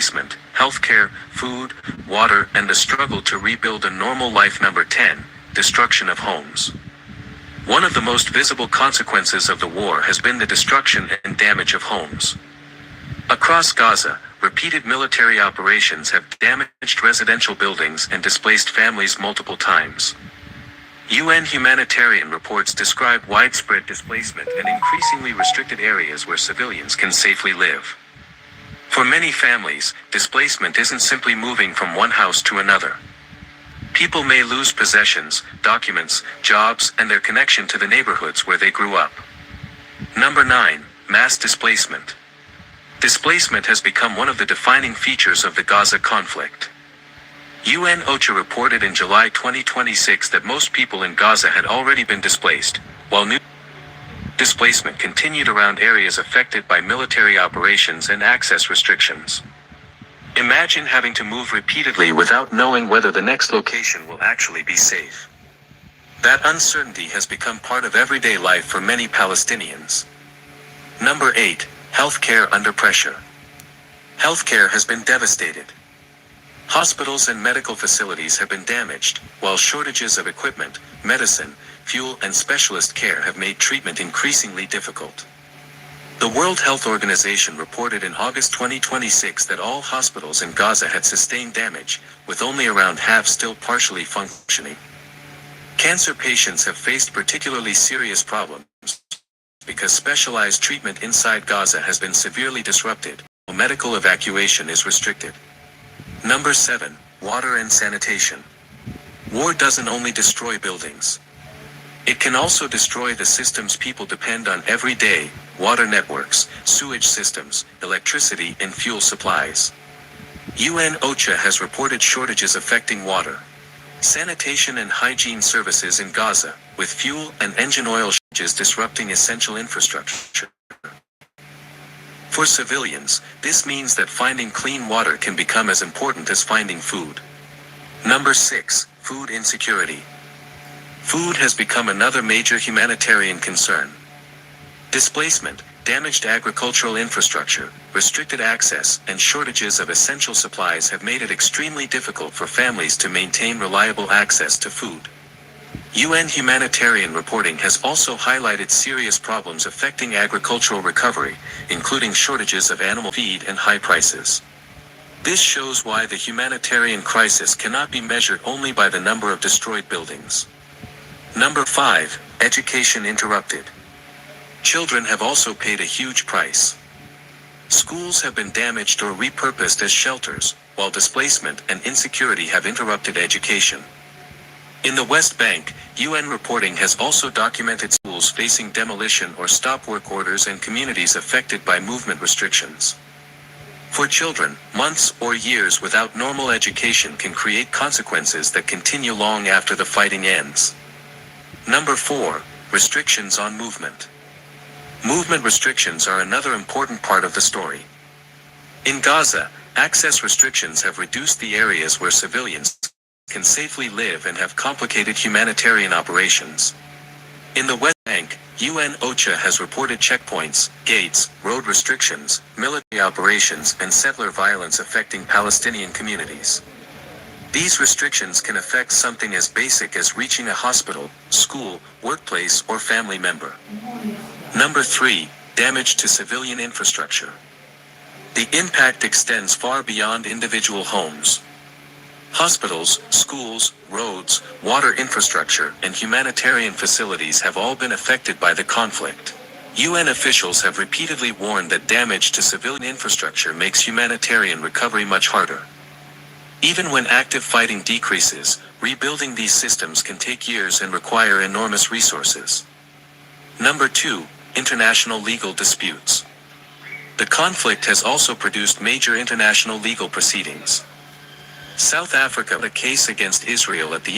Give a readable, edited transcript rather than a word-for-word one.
displacement, healthcare, food, water, and the struggle to rebuild a normal life. Number 10, destruction of homes. One of the most visible consequences of the war has been the destruction and damage of homes. Across Gaza, repeated military operations have damaged residential buildings and displaced families multiple times. UN humanitarian reports describe widespread displacement and increasingly restricted areas where civilians can safely live. For many families, displacement isn't simply moving from one house to another. People may lose possessions, documents, jobs, and their connection to the neighborhoods where they grew up. Number 9, mass displacement. Displacement has become one of the defining features of the Gaza conflict. UN OCHA reported in July 2026 that most people in Gaza had already been displaced, while new displacement continued around areas affected by military operations and access restrictions. Imagine having to move repeatedly without knowing whether the next location will actually be safe. That uncertainty has become part of everyday life for many Palestinians. Number 8, healthcare under pressure. Healthcare has been devastated. Hospitals and medical facilities have been damaged, while shortages of equipment, medicine, fuel, and specialist care have made treatment increasingly difficult. The World Health Organization reported in August 2026 that all hospitals in Gaza had sustained damage, with only around half still partially functioning. Cancer patients have faced particularly serious problems because specialized treatment inside Gaza has been severely disrupted, while medical evacuation is restricted. Number 7, water and sanitation. War doesn't only destroy buildings. It can also destroy the systems people depend on every day: water networks, sewage systems, electricity, and fuel supplies. UN OCHA has reported shortages affecting water, sanitation, and hygiene services in Gaza, with fuel and engine oil shortages disrupting essential infrastructure. For civilians, this means that finding clean water can become as important as finding food. Number 6, food insecurity. Food has become another major humanitarian concern. Displacement, damaged agricultural infrastructure, restricted access, and shortages of essential supplies have made it extremely difficult for families to maintain reliable access to food. UN humanitarian reporting has also highlighted serious problems affecting agricultural recovery, including shortages of animal feed and high prices. This shows why the humanitarian crisis cannot be measured only by the number of destroyed buildings. Number 5, education interrupted. Children have also paid a huge price. Schools have been damaged or repurposed as shelters, while displacement and insecurity have interrupted education. In the West Bank, UN reporting has also documented schools facing demolition or stop work orders and communities affected by movement restrictions. For children, months or years without normal education can create consequences that continue long after the fighting ends. Number 4, restrictions on movement. Movement restrictions are another important part of the story. In Gaza, access restrictions have reduced the areas where civilians can safely live and have complicated humanitarian operations. In the West Bank, UN OCHA has reported checkpoints, gates, road restrictions, military operations, and settler violence affecting Palestinian communities. These restrictions can affect something as basic as reaching a hospital, school, workplace, or family member. Number 3, damage to civilian infrastructure. The impact extends far beyond individual homes. Hospitals, schools, roads, water infrastructure, and humanitarian facilities have all been affected by the conflict. UN officials have repeatedly warned that damage to civilian infrastructure makes humanitarian recovery much harder. Even when active fighting decreases, rebuilding these systems can take years and require enormous resources. Number 2, international legal disputes. The conflict has also produced major international legal proceedings. South Africa, a case against Israel at the